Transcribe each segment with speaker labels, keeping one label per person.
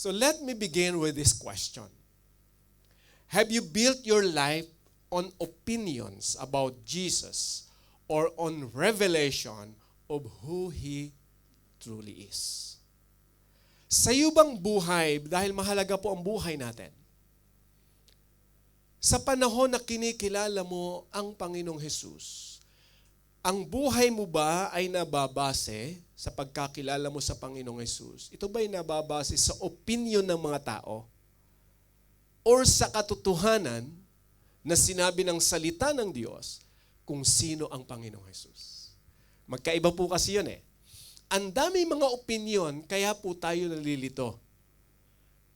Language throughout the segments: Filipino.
Speaker 1: So let me begin with this question. Have you built your life on opinions about Jesus or on revelation of who He truly is? Sa iyo bang buhay, dahil mahalaga po ang buhay natin, sa panahon na kinikilala mo ang Panginoong Hesus, ang buhay mo ba ay nababase sa pagkakilala mo sa Panginoong Hesus? Ito ba ay nababase sa opinion ng mga tao? Or sa katotohanan na sinabi ng salita ng Diyos kung sino ang Panginoong Hesus? Magkaiba po kasi yun eh. Ang dami mga opinion, kaya po tayo nalilito.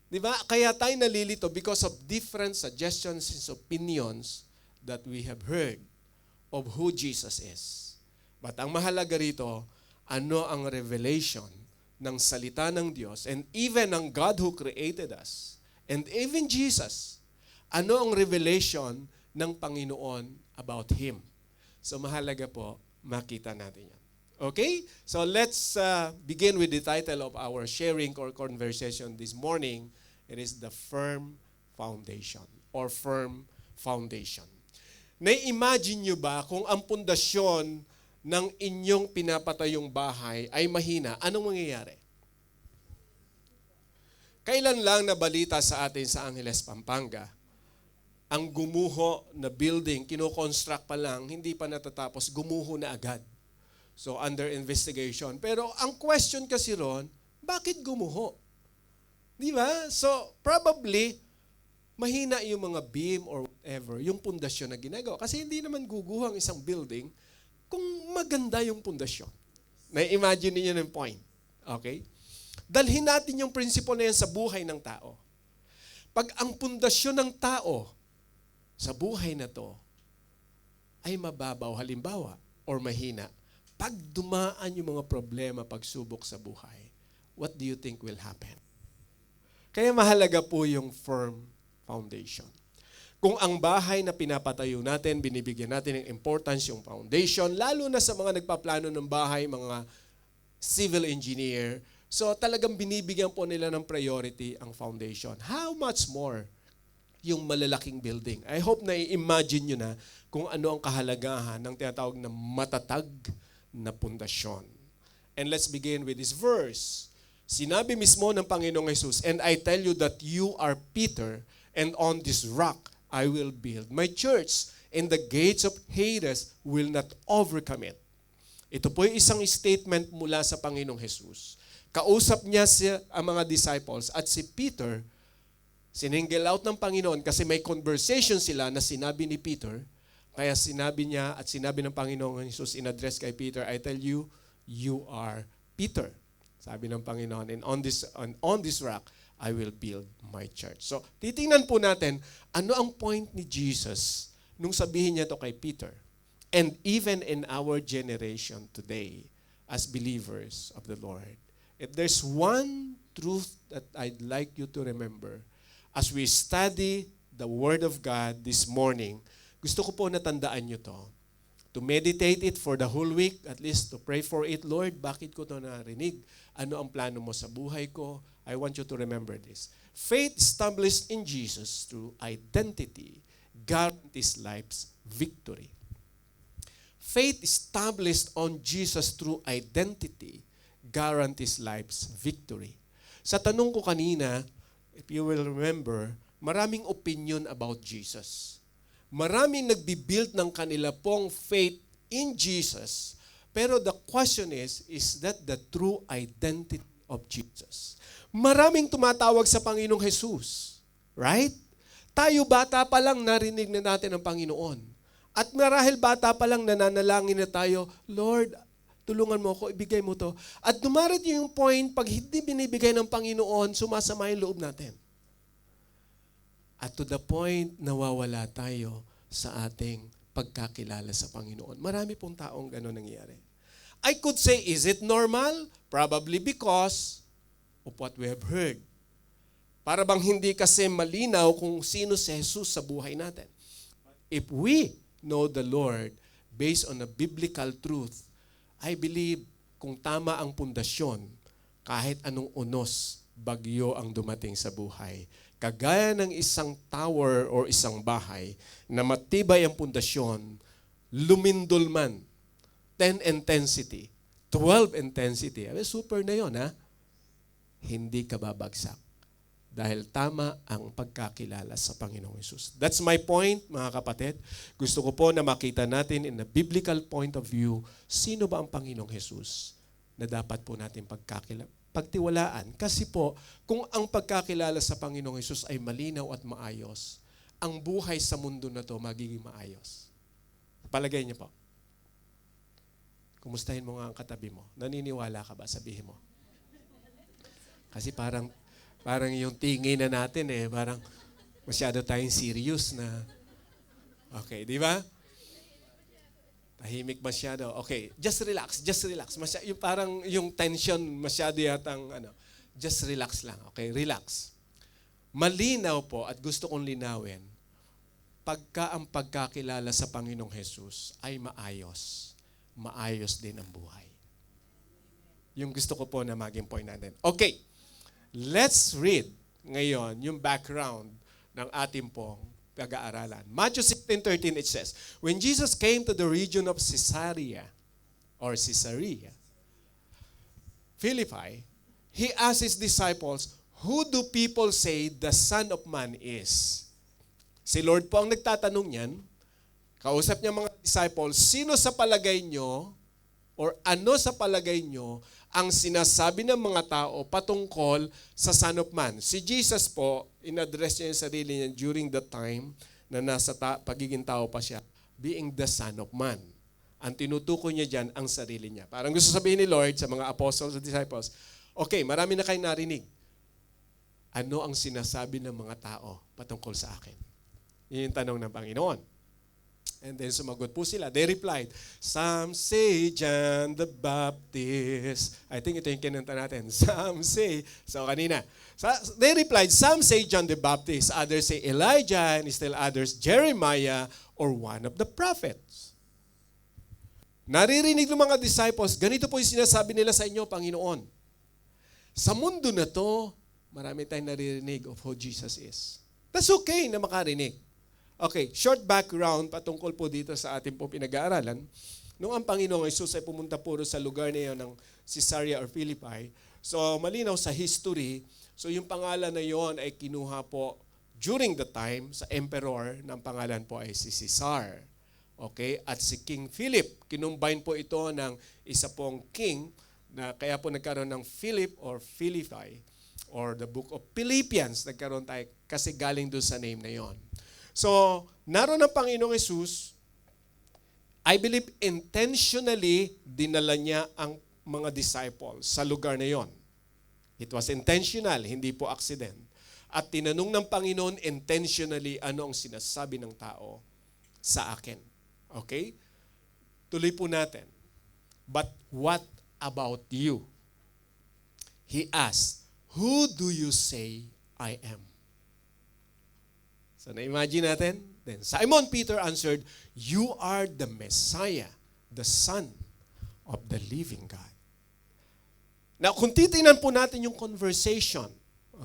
Speaker 1: Di ba? Kaya tayo nalilito because of different suggestions and opinions that we have heard of who Jesus is. But ang mahalaga rito, ano ang revelation ng salita ng Diyos and even ng God who created us and even Jesus, ano ang revelation ng Panginoon about Him. So mahalaga po, makita natin yan. Okay? So let's begin with the title of our sharing or conversation this morning. It is the firm foundation or firm foundation. Nai-imagine nyo ba kung ang pundasyon ng inyong pinapatayong bahay ay mahina, anong mangyayari? Kailan lang nabalita sa atin sa Angeles, Pampanga, ang gumuho na building, kino-construct pa lang, hindi pa natatapos, gumuho na agad. So under investigation. Pero ang question kasi ron, bakit gumuho? Di ba? So, probably, mahina yung mga beam or whatever, yung pundasyon na ginagawa. Kasi hindi naman guguho ang isang building kung maganda yung pundasyon. Na-imagine niyo yung point. Okay? Dalhin natin yung principle na yan sa buhay ng tao. Pag ang pundasyon ng tao sa buhay na to ay mababaw, halimbawa, or mahina, pag dumaan yung mga problema, pagsubok sa buhay, what do you think will happen? Kaya mahalaga po yung firm foundation. Kung ang bahay na pinapatayo natin, binibigyan natin ng importance yung foundation, lalo na sa mga nagpaplano ng bahay, mga civil engineer, so talagang binibigyan po nila ng priority ang foundation. How much more yung malalaking building? I hope na i-imagine nyo na kung ano ang kahalagahan ng tinatawag na matatag na pundasyon. And let's begin with this verse. Sinabi mismo ng Panginoong Hesus, "And I tell you that you are Peter, and on this rock I will build my church, and the gates of Hades will not overcome it." Ito po yung isang statement mula sa Panginoong Hesus. Kausap niya ang mga disciples at si Peter, sininggle out ng Panginoon kasi may conversation sila na sinabi ni Peter, kaya sinabi niya at sinabi ng Panginoong Hesus in address kay Peter, "I tell you, you are Peter." Sabi ng Panginoon, "And on this rock, I will build my church." So, titingnan po natin, ano ang point ni Jesus nung sabihin niya to kay Peter? And even in our generation today, as believers of the Lord, if there's one truth that I'd like you to remember, as we study the Word of God this morning, gusto ko po natandaan nyo to. To meditate it for the whole week, at least to pray for it. Lord, bakit ko to narinig? Ano ang plano mo sa buhay ko? I want you to remember this. Faith established in Jesus through identity guarantees life's victory. Faith established on Jesus through identity guarantees life's victory. Sa tanong ko kanina, if you will remember, maraming opinion about Jesus. Maraming nagbibuild ng kanila pong faith in Jesus. Pero the question is that the true identity of Jesus? Maraming tumatawag sa Panginoong Hesus. Right? Tayo bata pa lang narinig na natin ang Panginoon. At marahil bata pa lang nananalangin na tayo, "Lord, tulungan mo ako, ibigay mo to." At dumarating yung point, pag hindi binibigay ng Panginoon, sumasama yung loob natin. At to the point, nawawala tayo sa ating pagkakilala sa Panginoon. Marami pong taong gano'n nangyayari. I could say, is it normal? Probably because of what we have heard. Para bang hindi kasi malinaw kung sino si Jesus sa buhay natin. If we know the Lord based on a biblical truth, I believe kung tama ang pundasyon, kahit anong unos bagyo ang dumating sa buhay. Kagaya ng isang tower or isang bahay na matibay ang pundasyon, lumindol man, 10 intensity, 12 intensity. Super na yon, ha? Hindi ka babagsak. Dahil tama ang pagkakilala sa Panginoong Hesus. That's my point, mga kapatid. Gusto ko po na makita natin in a biblical point of view, sino ba ang Panginoong Hesus na dapat po natin pagtiwalaan. Kasi po, kung ang pagkakilala sa Panginoong Hesus ay malinaw at maayos, ang buhay sa mundo na to magiging maayos. Palagay niyo po. Kumustahin mo nga ang katabi mo. Naniniwala ka ba? Sabihin mo. Kasi parang yung tingin na natin parang masyado tayong serious na. Okay, di ba? Tahimik masyado. Okay, just relax. Parang yung tension masyado yatang just relax lang. Okay, relax. Malinaw po at gusto kong linawin, pagka ang pagkakilala sa Panginoong Hesus ay maayos din ang buhay. Yung gusto ko po na maging point natin. Okay. Let's read ngayon yung background ng ating pong pag-aaralan. Matthew 16:13 it says, when Jesus came to the region of Caesarea Philippi, he asked his disciples, who do people say the Son of Man is? Si Lord po ang nagtatanong niyan. Kausap niya mga disciples, sino sa palagay nyo or ano sa palagay nyo ang sinasabi ng mga tao patungkol sa Son of Man? Si Jesus po, in-address niya yung sarili niya during the time na nasa pagiging tao pa siya, being the Son of Man. Ang tinutukoy niya dyan ang sarili niya. Parang gusto sabihin ni Lord sa mga apostles at disciples, okay, marami na kayong narinig. Ano ang sinasabi ng mga tao patungkol sa akin? Yun yung tanong ng Panginoon. And then sumagot po sila. They replied, some say John the Baptist. I think ito yung kinanta natin. Some say, so kanina. They replied, some say John the Baptist. Others say Elijah, and still others Jeremiah or one of the prophets. Naririnig ng mga disciples, ganito po yung sinasabi nila sa inyo, Panginoon. Sa mundo na to, marami tayong naririnig of who Jesus is. That's okay na makarinig. Okay, short background patungkol po dito sa ating po pinag-aaralan. Noong ang Panginoong Hesus ay pumunta puro sa lugar na yun ng Caesarea or Philippi, so malinaw sa history, so yung pangalan na yon ay kinuha po during the time sa emperor ng pangalan po ay si Caesar. Okay, at si King Philip, kinumbine po ito ng isa pong king na kaya po nagkaroon ng Philip or Philippi or the book of Philippians, nagkaroon tayo kasi galing doon sa name na yon. So, naroon ang Panginoong Hesus, I believe intentionally dinala niya ang mga disciples sa lugar na yon. It was intentional, hindi po accident. At tinanong ng Panginoon intentionally ano ang sinasabi ng tao sa akin. Okay? Tuloy po natin. But what about you? He asked, who do you say I am? So na-imagine natin. Then Simon Peter answered, you are the Messiah, the Son of the living God. Now, kung titingnan po natin yung conversation,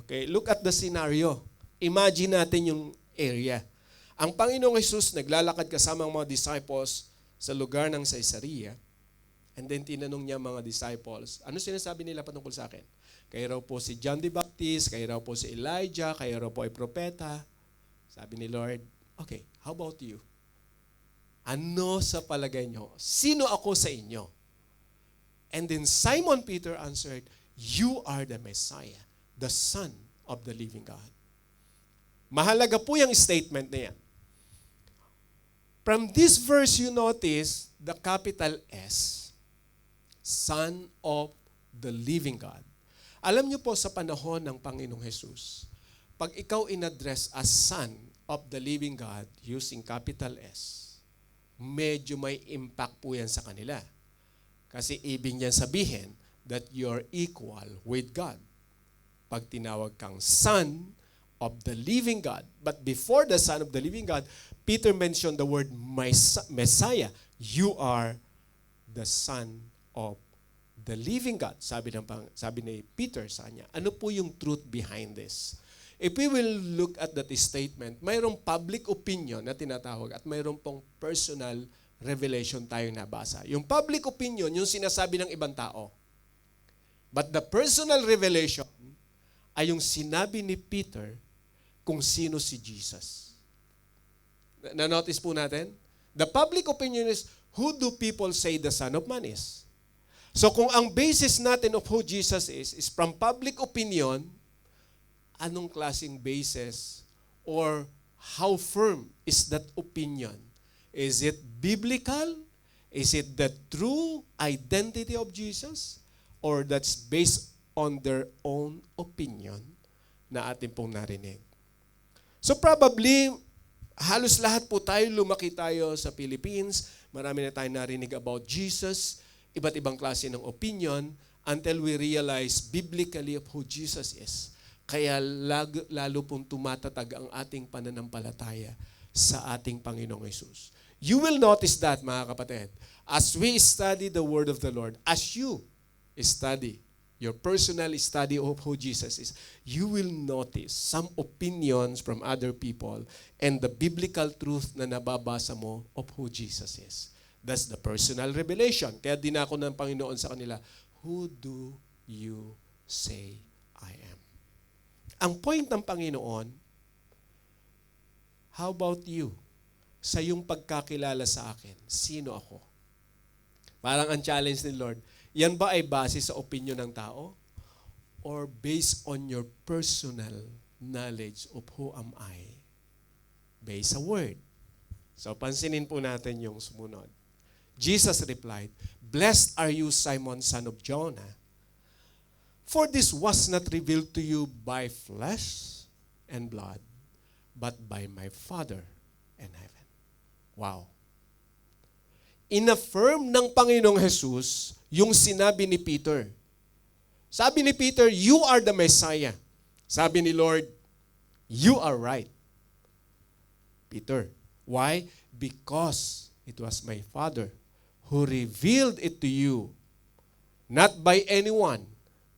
Speaker 1: okay, look at the scenario. Imagine natin yung area. Ang Panginoong Hesus naglalakad kasama ang mga disciples sa lugar ng Caesarea, and then tinanong niya mga disciples, ano sinasabi nila patungkol sa akin? Kayo raw po si John the Baptist, kayo raw po si Elijah, kayo raw po ay propeta. Sabi ni Lord, okay, how about you? Ano sa palagay nyo? Sino ako sa inyo? And then Simon Peter answered, you are the Messiah, the Son of the living God. Mahalaga po yung statement na yan. From this verse, you notice the capital S, Son of the living God. Alam niyo po sa panahon ng Panginoong Hesus, pag ikaw in-address as Son of the living God using capital S, medyo may impact po yan sa kanila. Kasi ibig niyan sabihin that you're equal with God. Pag tinawag kang Son of the living God. But before the Son of the living God, Peter mentioned the word Messiah. You are the Son of the living God. Sabi ni Peter sa kanya, ano po yung truth behind this? If we will look at that statement, mayroong public opinion na tinatawag at mayroong pong personal revelation tayong nabasa. Yung public opinion, yung sinasabi ng ibang tao. But the personal revelation ay yung sinabi ni Peter kung sino si Jesus. Na-notice po natin? The public opinion is, who do people say the Son of Man is? So kung ang basis natin of who Jesus is from public opinion, anong klaseng basis or how firm is that opinion? Is it biblical? Is it the true identity of Jesus? Or that's based on their own opinion na atin pong narinig? So probably, halos lahat po tayo, lumaki tayo sa Philippines. Marami na tayo narinig about Jesus, iba't ibang klase ng opinion, until we realize biblically of who Jesus is. Kaya lalo pong tumatatag ang ating pananampalataya sa ating Panginoong Hesus. You will notice that, mga kapatid, as we study the Word of the Lord, as you study, your personal study of who Jesus is, you will notice some opinions from other people and the biblical truth na nababasa mo of who Jesus is. That's the personal revelation. Kaya dinako ng Panginoon sa kanila, who do you say I am? Ang point ng Panginoon, how about you? Sa iyong pagkakilala sa akin, sino ako? Parang ang challenge ni Lord, yan ba ay base sa opinion ng tao? Or based on your personal knowledge of who am I? Based sa Word. So pansinin po natin yung sumunod. Jesus replied, "Blessed are you, Simon, son of Jonah, for this was not revealed to you by flesh and blood, but by my Father in heaven." Wow. In-affirm ng Panginoong Jesus yung sinabi ni Peter. Sabi ni Peter, you are the Messiah. Sabi ni Lord, you are right, Peter. Why? Because it was my Father who revealed it to you, not by anyone,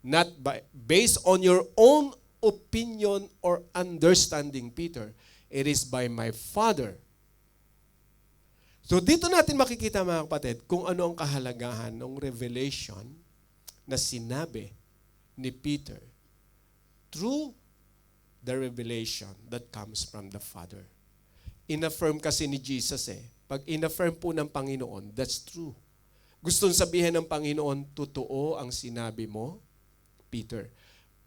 Speaker 1: not based on your own opinion or understanding, Peter. It is by my Father. So dito natin makikita, mga kapatid, kung ano ang kahalagahan ng revelation na sinabi ni Peter through the revelation that comes from the Father. In-affirm kasi ni Jesus Pag in-affirm po ng Panginoon, that's true. Gustong sabihin ng Panginoon, totoo ang sinabi mo, Peter.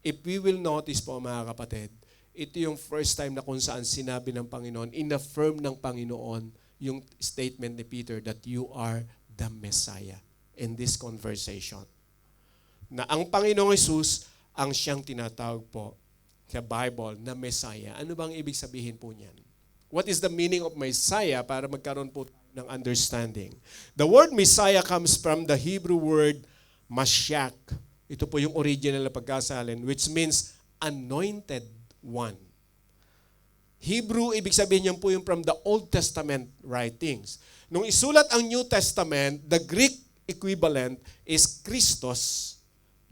Speaker 1: If we will notice po, mga kapatid, ito yung first time na kung saan sinabi ng Panginoon, in-affirm ng Panginoon yung statement ni Peter that you are the Messiah in this conversation. Na ang Panginoong Hesus ang siyang tinatawag po sa Bible na Messiah. Ano bang ibig sabihin po niyan? What is the meaning of Messiah para magkaroon po ng understanding? The word Messiah comes from the Hebrew word Mashiach. Ito po yung original na pagkasalin, which means anointed one. Hebrew, ibig sabihin niyan po yung from the Old Testament writings. Nung isulat ang New Testament, the Greek equivalent is Christos.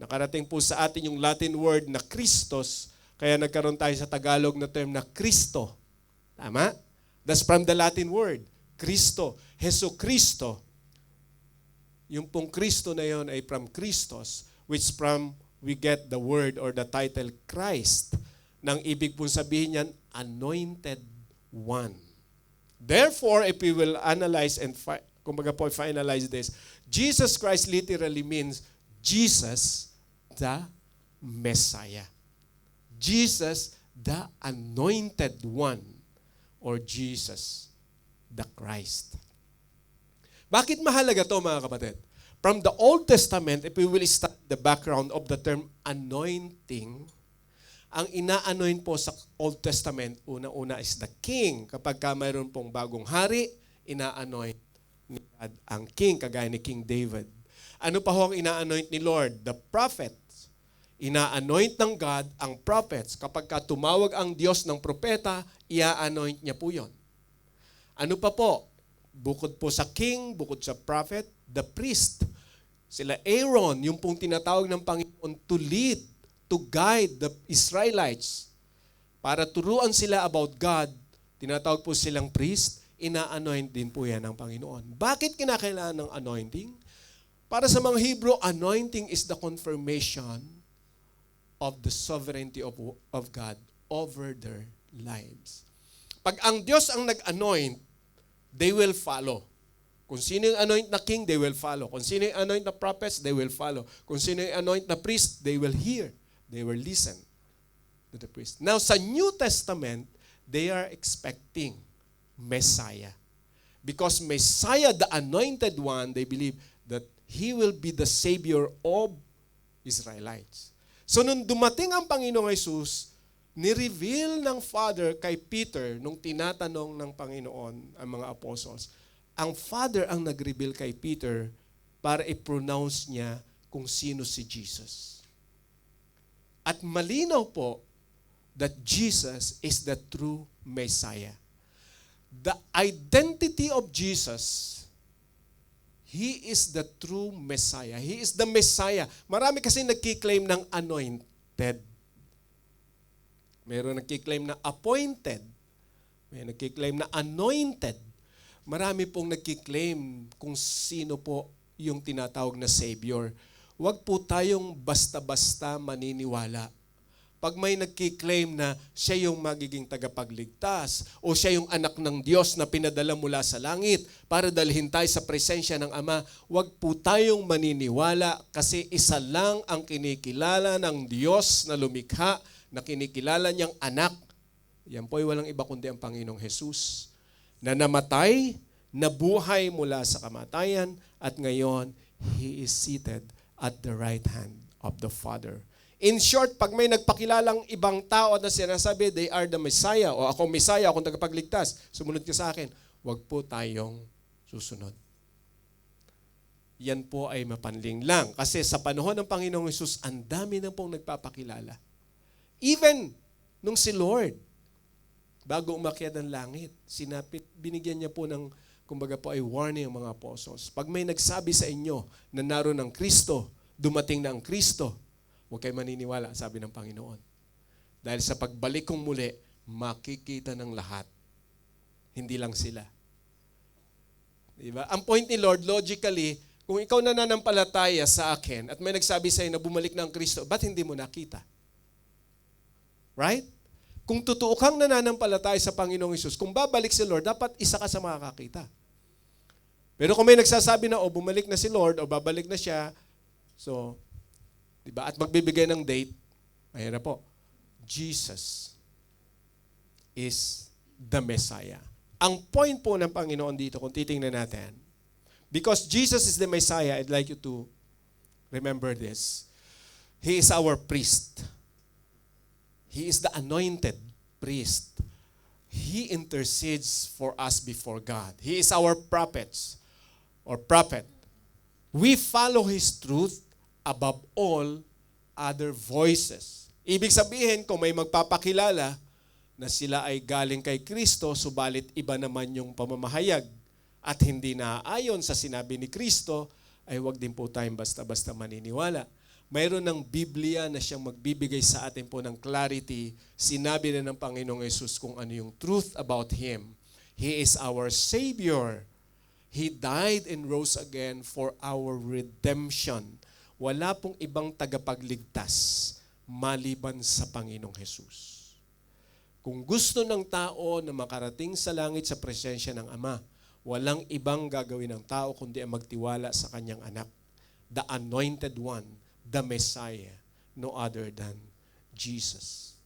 Speaker 1: Nakarating po sa atin yung Latin word na Christos, kaya nagkaroon tayo sa Tagalog na term na Kristo. Tama? That's from the Latin word, Kristo. Jesu Kristo. Yung pong Kristo na yon ay from Christos, which from we get the word or the title Christ. Nang ibig pong sabihin niyan, anointed one. Therefore, if we will analyze and finalize this, Jesus Christ literally means Jesus the Messiah. Jesus the anointed one, or Jesus the Christ. Bakit mahalaga to, mga kapatid? From the Old Testament, if we will study the background of the term anointing, ang ina-anoint po sa Old Testament, una-una is the king. Kapag mayroon pong bagong hari, ina-anoint ni God ang king, kagaya ni King David. Ano pa ho ang ina-anoint ni Lord? The prophets. Ina-anoint ng God ang prophets. Kapag tumawag ang Diyos ng propeta, ia-anoint niya po yon. Ano pa po? Bukod po sa king, bukod sa prophet, the priest. Sila Aaron, yung pong tinatawag ng Panginoon to lead, to guide the Israelites. Para turuan sila about God, tinatawag po silang priest, ina-anoint din po yan ng Panginoon. Bakit kinakailangan ng anointing? Para sa mga Hebrew, anointing is the confirmation of the sovereignty of God over their lives. Pag ang Diyos ang nag-anoint, they will follow. Kung sino yung anoint na king, they will follow. Kung sino yung anoint na prophets, they will follow. Kung sino yung anoint na priest, they will hear. They will listen to the priest. Now, sa New Testament, they are expecting Messiah. Because Messiah, the anointed one, they believe that He will be the Savior of Israelites. So, nung dumating ang Panginoong Jesus, ni-reveal ng Father kay Peter nung tinatanong ng Panginoon ang mga apostles. Ang Father ang nag-reveal kay Peter para i-pronounce niya kung sino si Jesus. At malinaw po that Jesus is the true Messiah. The identity of Jesus, He is the true Messiah. He is the Messiah. Marami kasi nagkiklaim ng anointed. Mayroon nagkiklaim na appointed. May nagkiklaim na anointed. Marami pong nagkiklaim kung sino po yung tinatawag na Savior. Huwag po tayong basta-basta maniniwala. Pag may nagkiklaim na siya yung magiging tagapagligtas o siya yung anak ng Diyos na pinadala mula sa langit para dalhin tayo sa presensya ng Ama, huwag po tayong maniniwala kasi isa lang ang kinikilala ng Diyos na lumikha, na kinikilala niyang anak. Yan po ay walang iba kundi ang Panginoong Jesus na namatay, nabuhay mula sa kamatayan, at ngayon, He is seated at the right hand of the Father. In short, pag may nagpakilalang ibang tao na sinasabi, they are the Messiah, o akong Messiah, akong tagapagligtas, sumunod ka sa akin, huwag po tayong susunod. Yan po ay mapanling lang. Kasi sa panahon ng Panginoong Jesus, ang dami na pong nagpapakilala. Even nung si Lord, bago umakyat ng langit, binigyan niya po ng, kumbaga po ay warning ang mga apostles. Pag may nagsabi sa inyo na naroon ang Kristo, dumating na ang Kristo, huwag kayo maniniwala, sabi ng Panginoon. Dahil sa pagbalik kong muli, makikita ng lahat. Hindi lang sila. Diba? Ang point ni Lord, logically, kung ikaw nananampalataya sa akin at may nagsabi sa iyo na bumalik na ang Kristo, ba't hindi mo nakita? Right? Kung totoo kang nananampalataya sa Panginoong Hesus, kung babalik si Lord, dapat isa ka sa makakakita. Pero kung may nagsasabi na, bumalik na si Lord, o babalik na siya, so, diba? At magbibigay ng date, ayan na po, Jesus is the Messiah. Ang point po ng Panginoon dito, kung titingnan natin, because Jesus is the Messiah, I'd like you to remember this. He is our priest. He is the anointed priest. He intercedes for us before God. He is our prophet. We follow His truth above all other voices. Ibig sabihin, kung may magpapakilala na sila ay galing kay Kristo, subalit iba naman yung pamamahayag at hindi naaayon sa sinabi ni Kristo, ay huwag din po tayong basta-basta maniniwala. Mayroon ng Biblia na siyang magbibigay sa atin po ng clarity. Sinabi na ng Panginoong Hesus kung ano yung truth about Him. He is our Savior. He died and rose again for our redemption. Wala pong ibang tagapagligtas maliban sa Panginoong Hesus. Kung gusto ng tao na makarating sa langit sa presensya ng Ama, walang ibang gagawin ng tao kundi ang magtiwala sa kanyang anak, the anointed one, the Messiah, no other than Jesus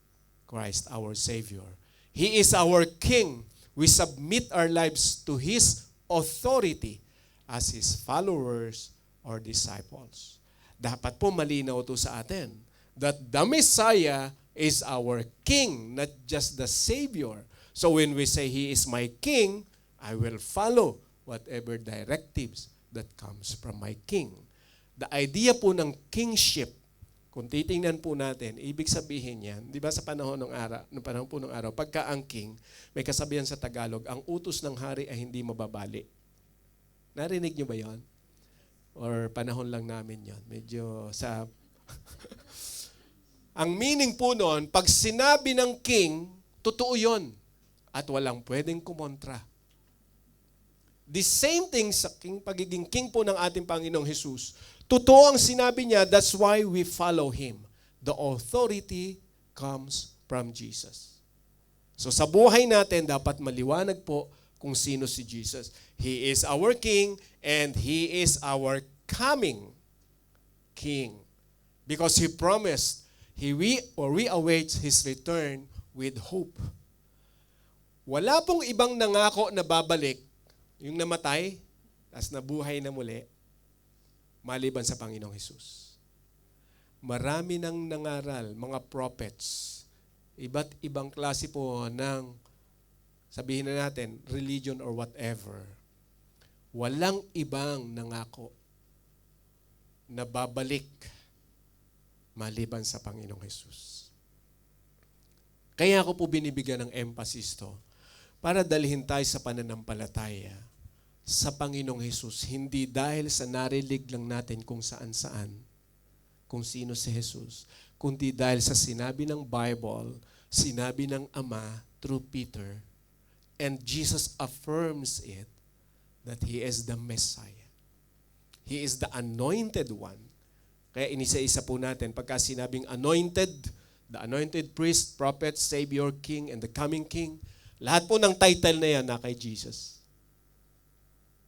Speaker 1: Christ, our Savior. He is our King. We submit our lives to His authority as His followers or disciples. Dapat po malinaw ito sa atin that the Messiah is our King, not just the Savior. So when we say He is my King, I will follow whatever directives that comes from my King. The idea po ng kingship, kung titingnan po natin, ibig sabihin yan, di ba sa panahon ng araw, pagka ang king, may kasabihan sa Tagalog, ang utos ng hari ay hindi mababali. Narinig niyo ba yan? Or panahon lang namin yon. Medyo sa... Ang meaning po noon, pag sinabi ng king, totoo yon. At walang pwedeng kumontra. The same thing sa pagiging king po ng ating Panginoong Jesus. Totoo ang sinabi niya, that's why we follow Him. The authority comes from Jesus. So sa buhay natin, dapat maliwanag po kung sino si Jesus. He is our King and He is our coming King. Because He promised, we await His return with hope. Wala pong ibang nangako na babalik, yung namatay, tas nabuhay na muli, maliban sa Panginoong Jesus. Marami nang nangaral, mga prophets, iba't ibang klase po ng, sabihin na natin, religion or whatever. Walang ibang nangako na babalik maliban sa Panginoong Jesus. Kaya ako po binibigyan ng emphasis to para dalhin tayo sa pananampalataya sa Panginoong Jesus. Hindi dahil sa narinig lang natin kung saan-saan, kung sino si Jesus, kundi dahil sa sinabi ng Bible, sinabi ng Ama through Peter, and Jesus affirms it that He is the Messiah. He is the anointed one. Kaya inisa-isa po natin, pagka sinabing anointed, the anointed priest, prophet, savior, king, and the coming king, lahat po ng title na yan na kay Jesus.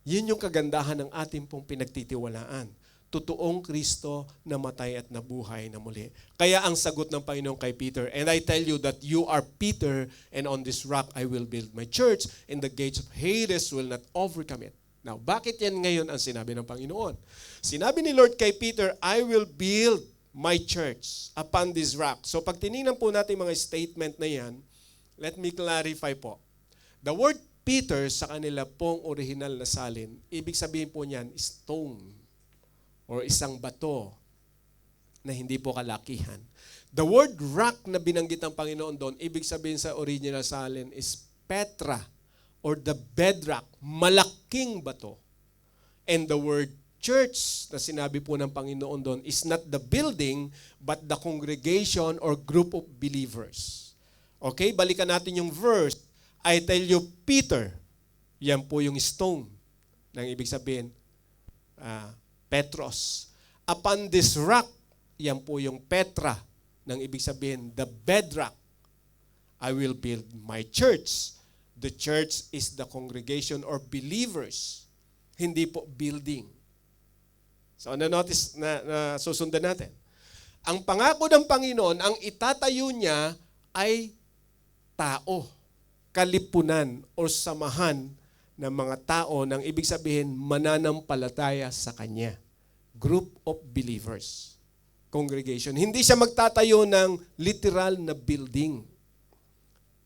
Speaker 1: Yun yung kagandahan ng ating pong pinagtitiwalaan. Totoong Kristo na matay at nabuhay na muli. Kaya ang sagot ng Panginoon kay Peter, and I tell you that you are Peter, and on this rock I will build my church, and the gates of Hades will not overcome it. Now, bakit yan ngayon ang sinabi ng Panginoon? Sinabi ni Lord kay Peter, I will build my church upon this rock. So pag tinignan po natin mga statement na yan, let me clarify po. The word Peter sa kanila pong original na salin, ibig sabihin po niyan, stone or isang bato na hindi po kalakihan. The word rock na binanggit ng Panginoon doon, ibig sabihin sa original salin is Petra or the bedrock, malaking bato. And the word church na sinabi po ng Panginoon doon is not the building but the congregation or group of believers. Okay, balikan natin yung verse. I tell you, Peter, yan po yung stone. Nang ibig sabihin, Petros. Upon this rock, yan po yung Petra. Nang ibig sabihin, the bedrock. I will build my church. The church is the congregation or believers. Hindi po building. So, na-notice na susundan natin. Ang pangako ng Panginoon, ang itatayo niya ay tao, kalipunan o samahan ng mga tao nang ibig sabihin mananampalataya sa Kanya. Group of believers. Congregation. Hindi siya magtatayo ng literal na building.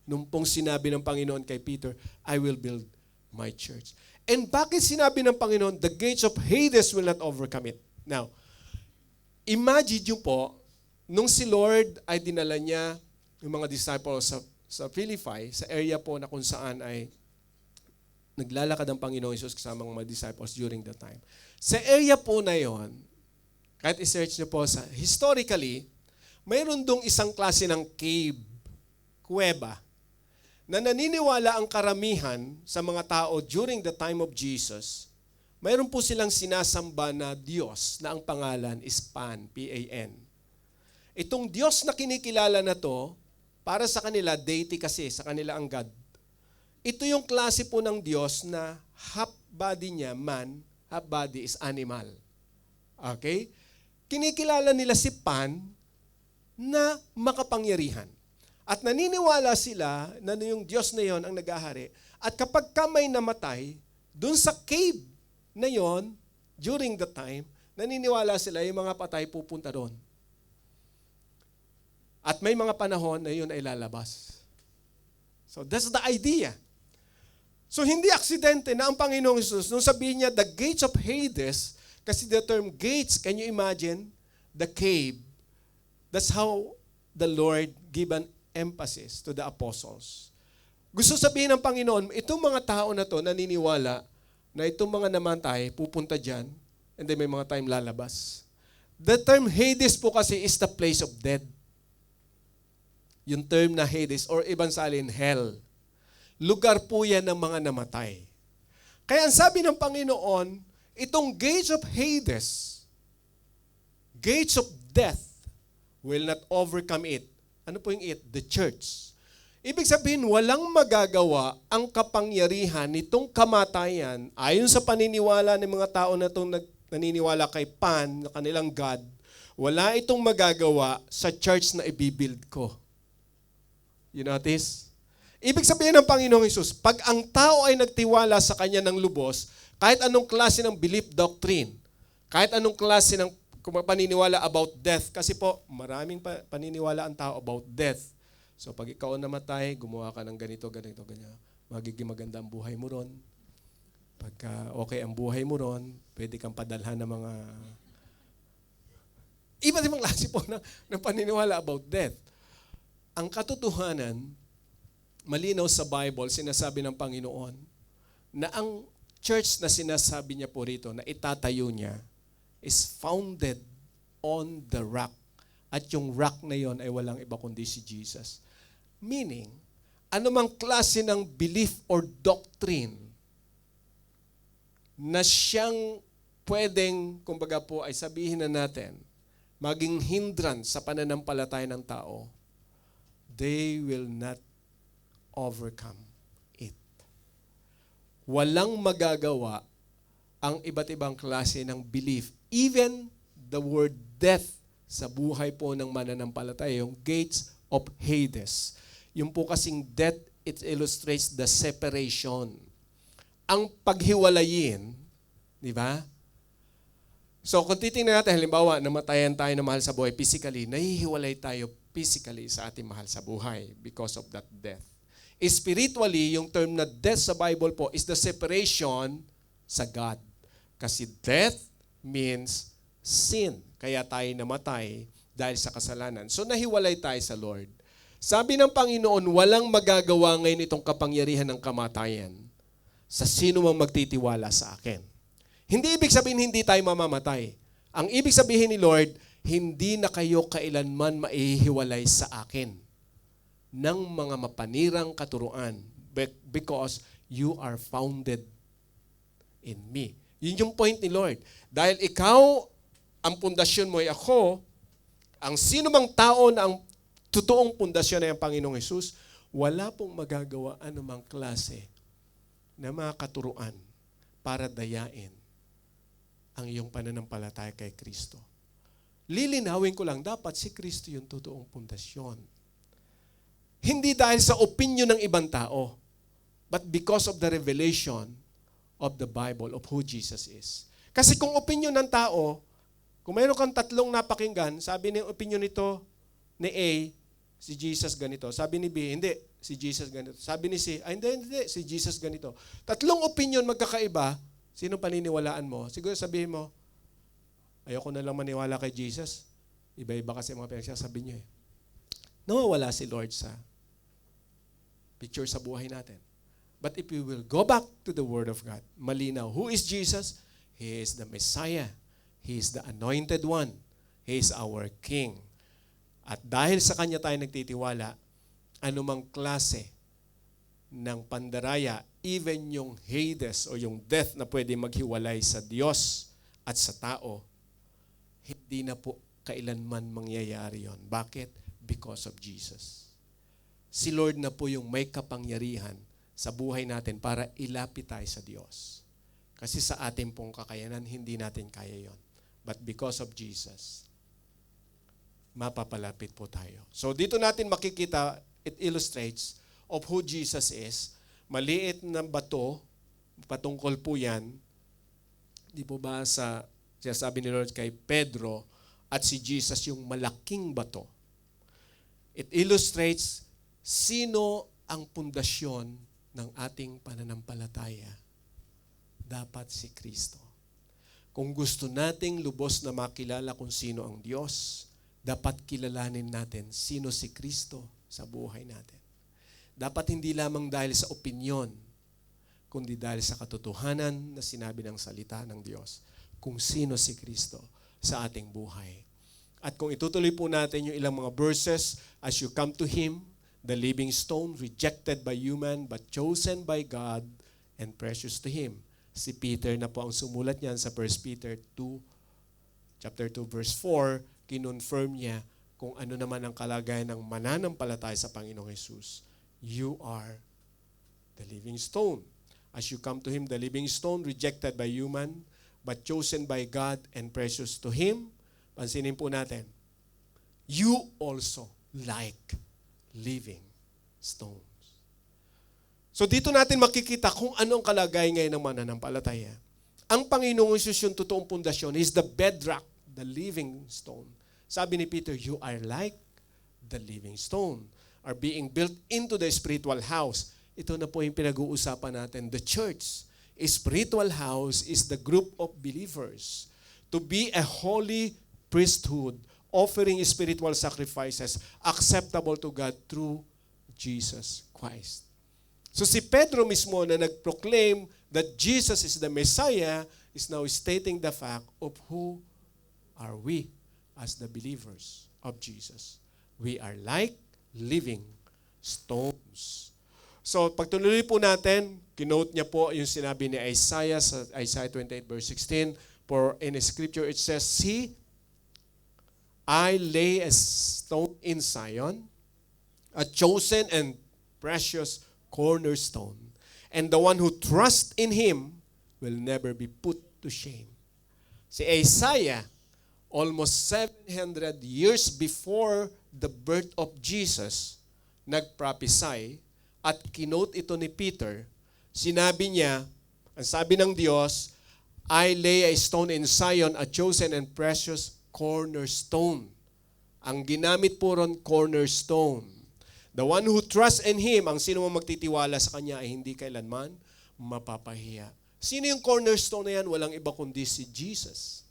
Speaker 1: Nung pong sinabi ng Panginoon kay Peter, I will build my church. And bakit sinabi ng Panginoon, the gates of Hades will not overcome it? Now, imagine nyo po, nung si Lord ay dinala niya yung mga disciples sa Philippi, sa area po na kung saan ay naglalakad ang Panginoon Jesus kasama ng mga disciples during that time. Sa area po na yon, kahit i-search nyo po historically, mayroon dong isang klase ng cave, kuweba, na naniniwala ang karamihan sa mga tao during the time of Jesus, mayroon po silang sinasamba na Diyos na ang pangalan is Pan, P-A-N. Itong Diyos na kinikilala na to, para sa kanila, deity kasi, sa kanila ang God. Ito yung klase po ng Diyos na half body niya, man, half body is animal. Okay? Kinikilala nila si Pan na makapangyarihan. At naniniwala sila na yung Diyos na yon ang nag-ahari. At kapag may namatay, dun sa cave na yon, during the time, naniniwala sila yung mga patay pupunta doon. At may mga panahon na yun ay lalabas. So that's the idea. So hindi aksidente na ang Panginoong Jesus, nung sabihin niya, the gates of Hades, kasi the term gates, can you imagine? The cave. That's how the Lord gave an emphasis to the apostles. Gusto sabihin ng Panginoon, itong mga tao na to naniniwala na itong mga namatay pupunta dyan, and then may mga time lalabas. The term Hades po kasi is the place of dead. Yung term na Hades or ibang salin, hell. Lugar po yan ng mga namatay. Kaya ang sabi ng Panginoon, itong gates of Hades, gates of death, will not overcome it. Ano po yung it? The church. Ibig sabihin, walang magagawa ang kapangyarihan nitong kamatayan ayon sa paniniwala ng mga tao na itong naniniwala kay Pan, na kanilang God, wala itong magagawa sa church na ibibuild ko. You notice? Ibig sabihin ng Panginoong Hesus, pag ang tao ay nagtiwala sa Kanya ng lubos, kahit anong klase ng belief doctrine, kahit anong klase ng paniniwala about death, kasi po maraming paniniwala ang tao about death. So pag ikaw namatay, gumawa ka ng ganito, ganito, ganyan. Magiging maganda ang buhay mo ron. Pagka okay ang buhay mo ron, pwede kang padalhan ng mga iba't ibang klase po ng paniniwala about death. Ang katotohanan, malinaw sa Bible, sinasabi ng Panginoon, na ang church na sinasabi niya po rito, na itatayo niya, is founded on the rock. At yung rock na yon ay walang iba kundi si Jesus. Meaning, anumang klase ng belief or doctrine na siyang pwedeng, kumbaga po, ay sabihin na natin, maging hindrance sa pananampalataya ng tao, they will not overcome it. Walang magagawa ang iba't ibang klase ng belief. Even the word death sa buhay po ng mananampalataya, yung gates of Hades. Yung po kasing death, it illustrates the separation. Ang paghiwalayin, di ba? So kung titingnan natin, halimbawa, namatayan tayo na mahal sa buhay physically, nahihiwalay tayo physically sa ating mahal sa buhay because of that death. Spiritually, yung term na death sa Bible po is the separation sa God. Kasi death means sin. Kaya tayo namatay dahil sa kasalanan. So nahiwalay tayo sa Lord. Sabi ng Panginoon, walang magagawa ngayon itong kapangyarihan ng kamatayan sa sino mang magtitiwala sa akin. Hindi ibig sabihin hindi tayo mamamatay. Ang ibig sabihin ni Lord, hindi na kayo kailanman maihiwalay sa akin ng mga mapanirang katuruan because you are founded in me. Yun yung point ni Lord. Dahil ikaw, ang pundasyon mo ay ako, ang sino mang tao na ang totoong pundasyon ay ang Panginoong Hesus, wala pong magagawa anumang klase na mga katuruan para dayain ang iyong pananampalataya kay Kristo. Lilinawin ko lang, dapat si Kristo yung totoong pundasyon. Hindi dahil sa opinion ng ibang tao, but because of the revelation of the Bible of who Jesus is. Kasi kung opinion ng tao, kung mayroon kang tatlong napakinggan, sabi ng opinion nito ni A, si Jesus ganito. Sabi ni B, hindi, si Jesus ganito. Sabi ni C, hindi, si Jesus ganito. Tatlong opinion magkakaiba, sino paniniwalaan mo? Siguro sabihin mo, ayoko na lang maniwala kay Jesus. Iba-iba kasi mga pinagsasabi niyo eh. Nawawala si Lord sa picture sa buhay natin. But if we will go back to the Word of God, malinaw, who is Jesus? He is the Messiah. He is the Anointed One. He is our King. At dahil sa Kanya tayo nagtitiwala, anumang klase ng pandaraya, even yung Hades o yung death na pwede maghiwalay sa Diyos at sa tao, hindi na po kailanman mangyayari yon. Bakit? Because of Jesus. Si Lord na po yung may kapangyarihan sa buhay natin para ilapit tayo sa Diyos. Kasi sa ating pong kakayanan, hindi natin kaya yon. But because of Jesus, mapapalapit po tayo. So dito natin makikita, it illustrates of who Jesus is. Maliit na bato, patungkol po yan. Di po ba sabi ni Lord kay Pedro at si Jesus yung malaking bato. It illustrates sino ang pundasyon ng ating pananampalataya. Dapat si Kristo. Kung gusto nating lubos na makilala kung sino ang Diyos, dapat kilalanin natin sino si Kristo sa buhay natin. Dapat hindi lamang dahil sa opinyon, kundi dahil sa katotohanan na sinabi ng salita ng Diyos. kung sino si Kristo sa ating buhay. At kung itutuloy po natin yung ilang mga verses, as you come to Him, the living stone, rejected by human, but chosen by God and precious to Him. Si Peter na po ang sumulat niyan sa 1 Peter 2, chapter 2, verse 4, kinonfirm niya kung ano naman ang kalagayan ng mananampalataya sa Panginoong Jesus. You are the living stone. As you come to Him, the living stone, rejected by human, but chosen by God and precious to Him. Pansinin po natin, you also like living stones. So dito natin makikita kung ano ang kalagayan ngayon ng mananampalataya. Ang Panginoong Hesus yung totoong pundasyon, is the bedrock, the living stone. Sabi ni Peter, you are like the living stone, are being built into the spiritual house. Ito na po yung pinag-uusapan natin, the church. A spiritual house is the group of believers to be a holy priesthood, offering spiritual sacrifices acceptable to God through Jesus Christ. So si Pedro mismo na nag-proclaim that Jesus is the Messiah is now stating the fact of who are we as the believers of Jesus. We are like living stones. So pagtuloy po natin, kinote niya po yung sinabi ni Isaiah sa Isaiah 28 verse 16, for in Scripture it says, see, I lay a stone in Zion, a chosen and precious cornerstone, and the one who trusts in Him will never be put to shame. Si Isaiah, almost 700 years before the birth of Jesus, nagprophesy at kinote ito ni Peter. Sinabi niya, ang sabi ng Diyos, I lay a stone in Zion, a chosen and precious cornerstone. Ang ginamit po ron, cornerstone. The one who trusts in Him, ang sino mang magtitiwala sa Kanya ay hindi kailanman mapapahiya. Sino yung cornerstone na yan? Walang iba kundi si Jesus.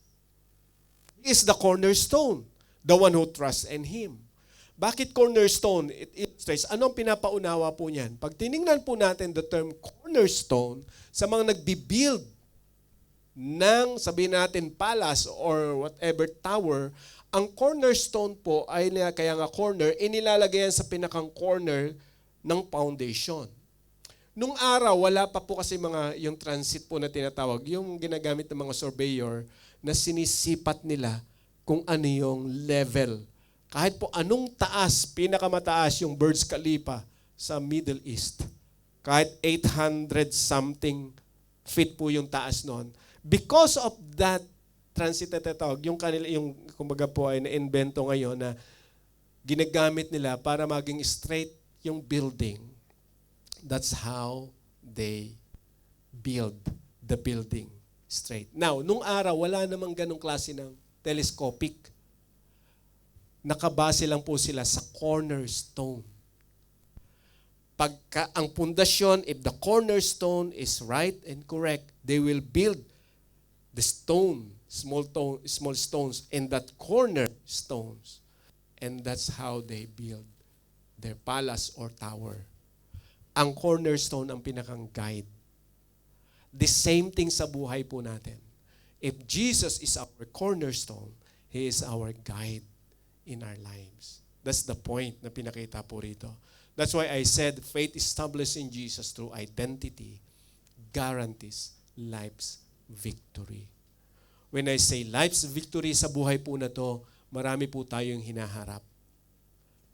Speaker 1: He is the cornerstone, the one who trusts in Him. Bakit cornerstone? It illustrates, anong pinapaunawa po niyan? Pag tinignan po natin the term cornerstone, sa mga nagbibuild ng, sabihin natin, palace or whatever tower, ang cornerstone po ay kaya nga corner, inilalagay yan sa pinakang corner ng foundation. Nung araw, wala pa po kasi yung transit po na tinatawag, yung ginagamit ng mga surveyor na sinisipat nila kung ano yung level. Kahit po anong taas, pinakamataas yung Burj Khalifa sa Middle East. Kahit 800 something feet po yung taas noon. Because of that transit na tatawag, yung kumbaga po ay na-invento ngayon na ginagamit nila para maging straight yung building. That's how they build the building straight. Now, nung araw, wala namang ganong klase ng telescopic. Nakabase lang po sila sa cornerstone. Pagka ang pundasyon, if the cornerstone is right and correct, they will build the stone, small stones, in that corner stones. And that's how they build their palace or tower. Ang cornerstone ang pinakang guide. The same thing sa buhay po natin. If Jesus is our cornerstone, He is our guide in our lives. That's the point na pinakita po rito. That's why I said faith established in Jesus through identity guarantees life's victory. When I say life's victory sa buhay po na to, marami po tayong hinaharap.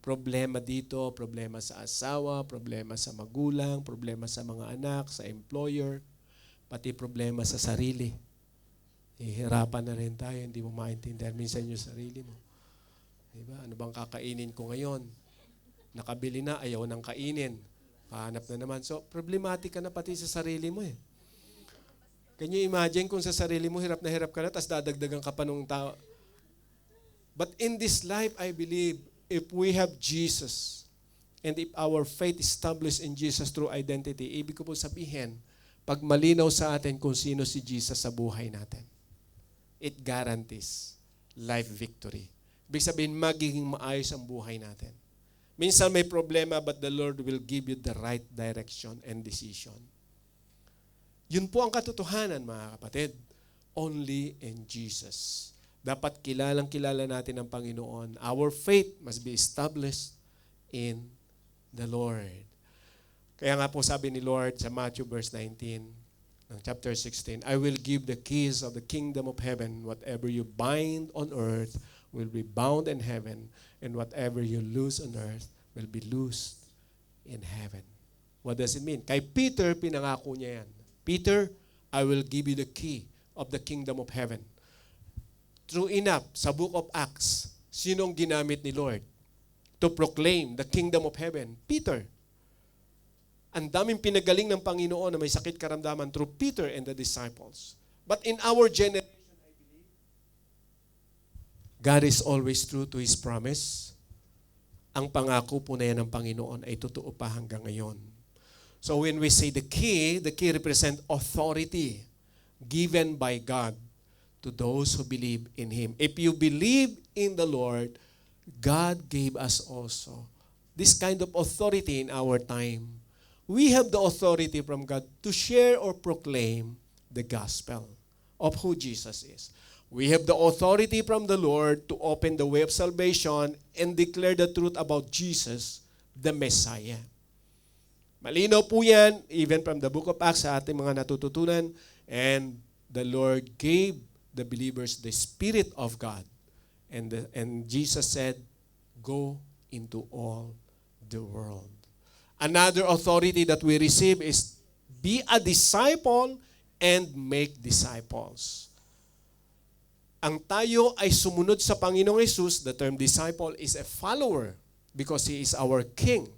Speaker 1: Problema dito, problema sa asawa, problema sa magulang, problema sa mga anak, sa employer, pati problema sa sarili. Hihirapan na rin tayo, hindi mo maintindihan minsan yung sarili mo. Diba? Ano bang kakainin ko ngayon? Nakabili na, ayaw nang kainin. Pahanap na naman. So, problematic ka na pati sa sarili mo eh. Can you imagine kung sa sarili mo hirap ka na, tapos dadagdagan ka pa nung tao. But in this life, I believe, if we have Jesus, and if our faith established in Jesus through identity, ibig ko po sabihin, pag malinaw sa atin kung sino si Jesus sa buhay natin, it guarantees life victory. Ibig sabihin, magiging maayos ang buhay natin. Minsan may problema, but the Lord will give you the right direction and decision. Yun po ang katotohanan, mga kapatid. only in Jesus. Dapat kilalang-kilala natin ang Panginoon. Our faith must be established in the Lord. Kaya nga po sabi ni Lord sa Matthew verse 19, ng chapter 16, I will give the keys of the kingdom of heaven. Whatever you bind on earth will be bound in heaven, and whatever you loose on earth will be loosed in heaven. What does it mean? Kay Peter, pinangako niya yan. Peter, I will give you the key of the kingdom of heaven. True enough, sa book of Acts, sinong ginamit ni Lord to proclaim the kingdom of heaven? Peter. Ang daming pinagaling ng Panginoon na may sakit karamdaman through Peter and the disciples. But in our generation, I believe, God is always true to His promise. Ang pangako po na yan ng Panginoon ay totoo pa hanggang ngayon. So when we say the key represents authority given by God to those who believe in Him. If you believe in the Lord, God gave us also this kind of authority in our time. We have the authority from God to share or proclaim the gospel of who Jesus is. We have the authority from the Lord to open the way of salvation and declare the truth about Jesus, the Messiah. Malinaw po yan, even from the book of Acts sa ating mga natututunan. And the Lord gave the believers the Spirit of God. And Jesus said, go into all the world. Another authority that we receive is be a disciple and make disciples. Ang tayo ay sumunod sa Panginoong Hesus, the term disciple is a follower because He is our King.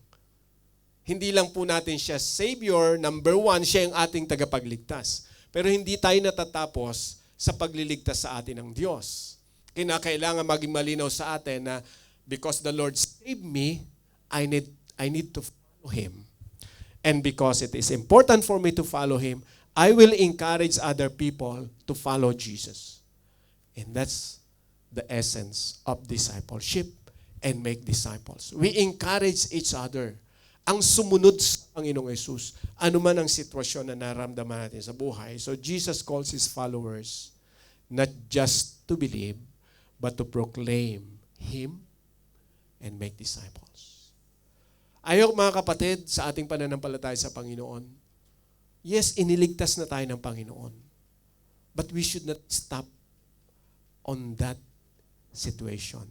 Speaker 1: Hindi lang po natin siya Savior, number one, siya yung ating tagapagligtas. Pero hindi tayo natatapos sa pagliligtas sa atin ng Diyos. Kinakailangan maging malinaw sa atin na because the Lord saved me, I need to follow Him. And because it is important for me to follow Him, I will encourage other people to follow Jesus. And that's the essence of discipleship and make disciples. We encourage each other. Ang sumunod sa Panginoong Hesus, anuman ang sitwasyon na naramdaman natin sa buhay. So Jesus calls His followers not just to believe, but to proclaim Him and make disciples. Ayaw mga kapatid, sa ating pananampalataya sa Panginoon, yes, iniligtas na tayo ng Panginoon. But we should not stop on that situation.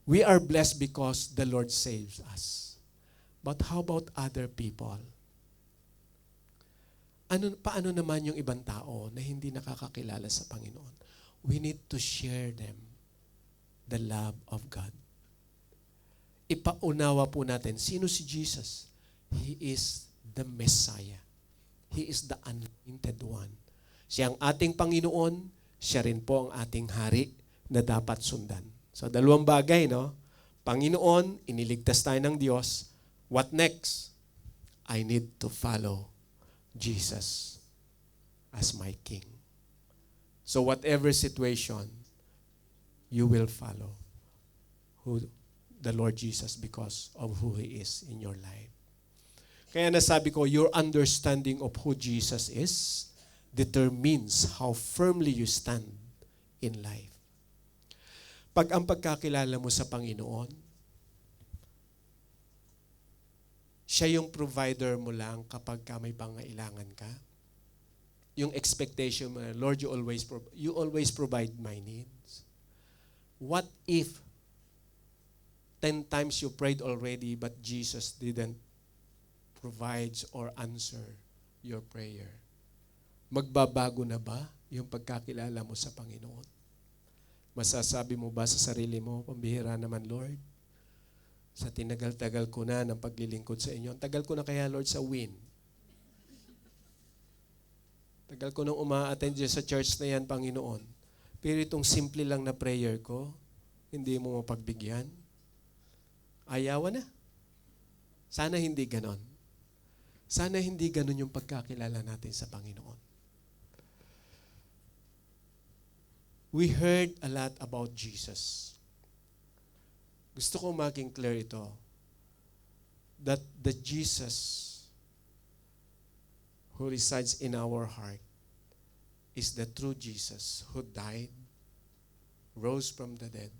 Speaker 1: We are blessed because the Lord saves us. But how about other people? Paano naman yung ibang tao na hindi nakakakilala sa Panginoon? We need to share them the love of God. Ipaunawa po natin, sino si Jesus? He is the Messiah. He is the anointed one. Siya ang ating Panginoon, siya rin po ang ating hari na dapat sundan. So, dalawang bagay, no? Panginoon, iniligtas tayo ng Diyos. What next? I need to follow Jesus as my King. So, whatever situation, you will follow the Lord Jesus because of who He is in your life. Kaya nasabi ko, your understanding of who Jesus is determines how firmly you stand in life. Pag ang pagkakilala mo sa Panginoon, siya yung provider mo lang kapag may pangailangan ka. Yung expectation mo, Lord, you always provide my needs. What if 10 times you prayed already but Jesus didn't provide or answer your prayer? Magbabago na ba yung pagkakilala mo sa Panginoon? Masasabi mo ba sa sarili mo, pambihira naman, Lord? Sa tinagal-tagal ko na ng paglilingkod sa inyo. Tagal ko na kaya, Lord, sa WIN. Tagal ko nang uma-attend sa church na yan, Panginoon. Pero itong simple lang na prayer ko, hindi mo mapagbigyan. Ayawan na. Sana hindi ganon. Sana hindi ganon yung pagkakilala natin sa Panginoon. We heard a lot about Jesus. Gusto ko maging clear ito, that the Jesus who resides in our heart is the true Jesus who died, rose from the dead,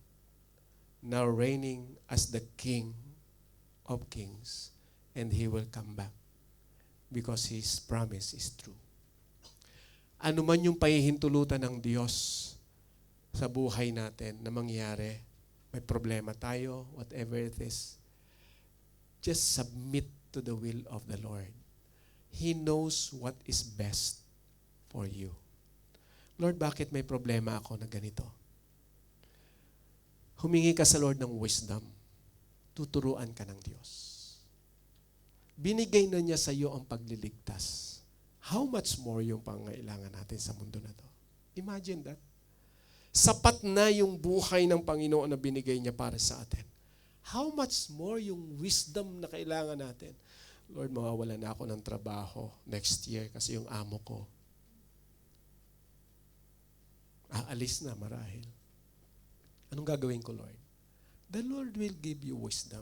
Speaker 1: now reigning as the King of Kings, and He will come back because His promise is true. Ano man yung pahihintulutan ng Diyos sa buhay natin na mangyari, may problema tayo, whatever it is, just submit to the will of the Lord. He knows what is best for you. Lord, bakit may problema ako na ganito? Humingi ka sa Lord ng wisdom. Tuturuan ka ng Diyos. Binigay na niya sa iyo ang pagliligtas. How much more yung pangailangan natin sa mundo na to? Imagine that. Sapat na yung buhay ng Panginoon na binigay niya para sa atin. How much more yung wisdom na kailangan natin? Lord, mawawala na ako ng trabaho next year kasi yung amo ko aalis na marahil. Anong gagawin ko, Lord? The Lord will give you wisdom.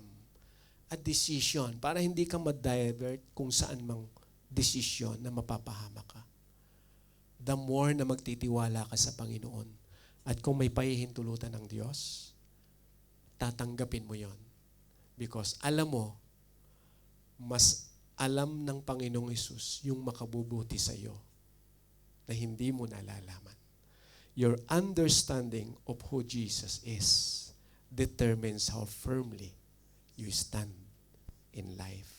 Speaker 1: A decision para hindi ka ma-divert kung saan mang desisyon na mapapahama ka. The more na magtitiwala ka sa Panginoon at kung may pahihintulutan ng Diyos, tatanggapin mo yon. Because alam mo, mas alam ng Panginoong Hesus yung makabubuti sa iyo na hindi mo nalalaman. Your understanding of who Jesus is determines how firmly you stand in life.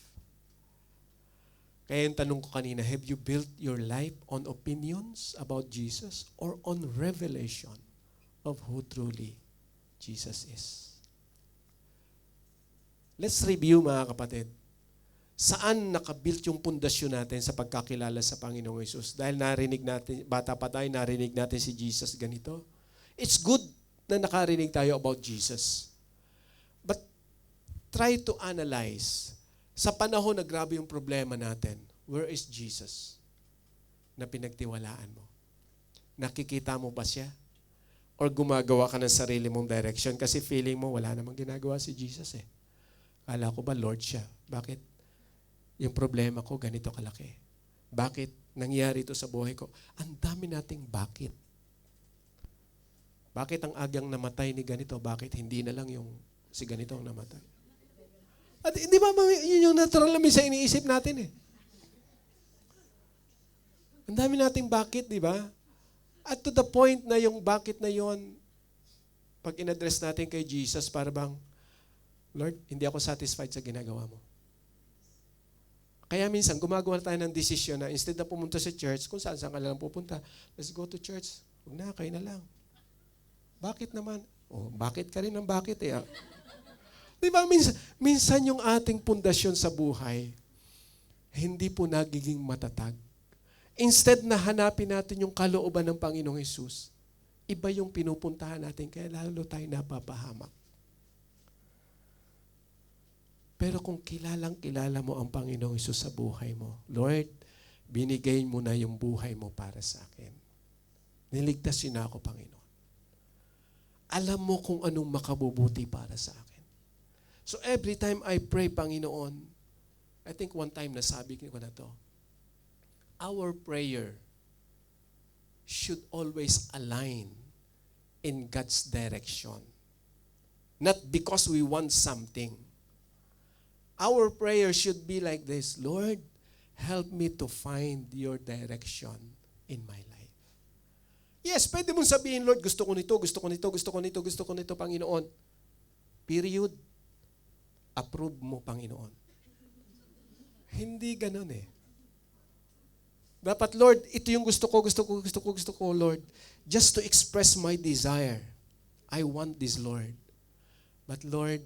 Speaker 1: Kaya yung tanong ko kanina, have you built your life on opinions about Jesus or on revelation of who truly Jesus is? Let's review, mga kapatid. Saan nakabuilt yung pundasyon natin sa pagkakilala sa Panginoong Hesus? Dahil narinig natin, bata pa tayo, narinig natin si Jesus ganito. It's good na nakarinig tayo about Jesus. But try to analyze, sa panahon na grabe yung problema natin, where is Jesus na pinagtiwalaan mo? Nakikita mo ba siya? Or gumagawa ka ng sarili mong direction kasi feeling mo wala namang ginagawa si Jesus eh. Kala ko ba Lord siya? Bakit? Yung problema ko ganito kalaki. Bakit nangyari ito sa buhay ko? Ang dami nating bakit. Bakit ang agang namatay ni ganito? Bakit hindi na lang yung si ganito ang namatay? At di ba yun yung natural na minsan iniisip natin eh. Ang dami nating bakit, di ba? At to the point na yung bakit na yon, pag in-address natin kay Jesus, para bang, Lord, hindi ako satisfied sa ginagawa mo. Kaya minsan, gumagawa tayo ng desisyon na instead na pumunta sa church, kung saan ka lang pupunta, let's go to church. Huwag na, kayo na lang. Bakit naman? Oh, bakit ka rin ng bakit eh. Di ba, minsan yung ating pundasyon sa buhay, hindi po nagiging matatag. Instead na hanapin natin yung kalooban ng Panginoong Hesus, iba yung pinupuntahan natin, kaya lalo tayo napapahamak. Pero kung kilala mo ang Panginoong Hesus sa buhay mo, Lord, binigay mo na yung buhay mo para sa akin. Niligtas na ako, Panginoon. Alam mo kung anong makabubuti para sa akin. So every time I pray, Panginoon, I think one time nasabi ko na to, our prayer should always align in God's direction. Not because we want something. Our prayer should be like this, Lord, help me to find your direction in my life. Yes, pwede mong sabihin, Lord, gusto ko nito, gusto ko nito, gusto ko nito, gusto ko nito, Panginoon. Period. Approve mo, Panginoon. Hindi ganun eh. Dapat, Lord, ito yung gusto ko, Lord. Just to express my desire. I want this, Lord. But, Lord,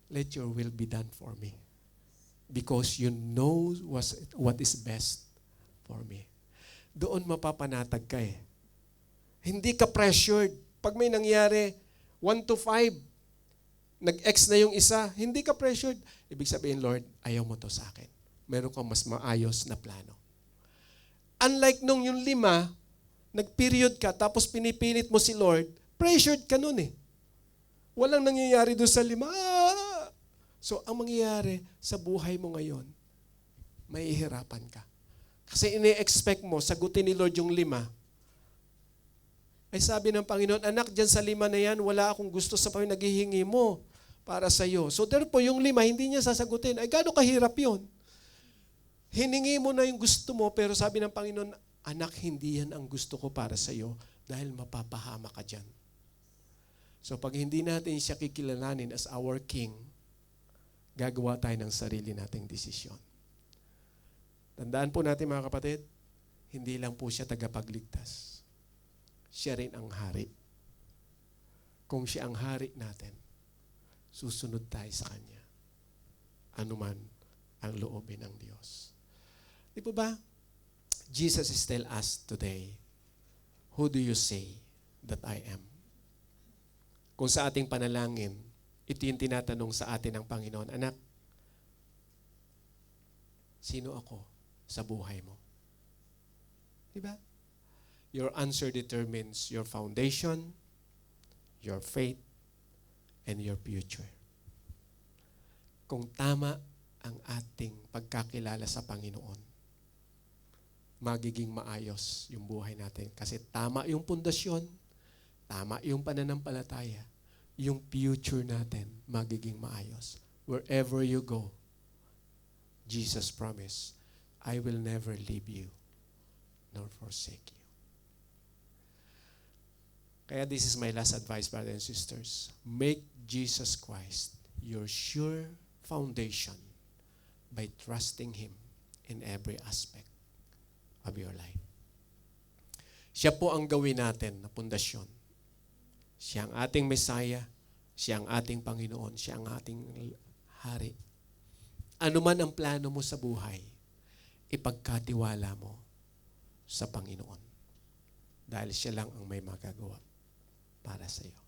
Speaker 1: let your will be done for me. Because you know what is best for me. Doon mapapanatag ka eh. Hindi ka pressured. Pag may nangyari, 1 to 5, nag-X na yung isa, hindi ka pressured. Ibig sabihin, Lord, ayaw mo to sa akin. Meron kang mas maayos na plano. Unlike nung yung 5, nag-period ka, tapos pinipilit mo si Lord, pressured ka nun eh. Walang nangyayari doon sa 5. So, ang mangyayari sa buhay mo ngayon, mahihirapan ka. Kasi ini-expect mo, sagutin ni Lord yung 5, Ay sabi ng Panginoon, anak, dyan sa 5 na yan, wala akong gusto sa naghihingi mo para sa iyo. So therefore, yung 5, hindi niya sasagutin. Ay gaano kahirap yun? Hiningi mo na yung gusto mo, pero sabi ng Panginoon, anak, hindi yan ang gusto ko para sa iyo dahil mapapahama ka dyan. So pag hindi natin siya kikilalanin as our King, gagawa tayo ng sarili nating desisyon. Tandaan po natin mga kapatid, hindi lang po siya tagapagligtas. Siya rin ang hari. Kung siya ang hari natin, susunod tayo sa Kanya. Anuman ang loobin ng Diyos. Di po ba? Jesus is still asked today, who do you say that I am? Kung sa ating panalangin, ito yung tinatanong sa atin ng Panginoon, anak, sino ako sa buhay mo? Di ba? Your answer determines your foundation, your faith, and your future. Kung tama ang ating pagkakilala sa Panginoon, magiging maayos yung buhay natin. Kasi tama yung pundasyon, tama yung pananampalataya, yung future natin magiging maayos. Wherever you go, Jesus promised, I will never leave you nor forsake you. Kaya this is my last advice, brothers and sisters. Make Jesus Christ your sure foundation by trusting Him in every aspect of your life. Siya po ang gawin natin na pundasyon. Siya ang ating Messiah, siya ang ating Panginoon, siya ang ating Hari. Ano man ang plano mo sa buhay, ipagkatiwala mo sa Panginoon. Dahil siya lang ang may magagawa para sa iyo.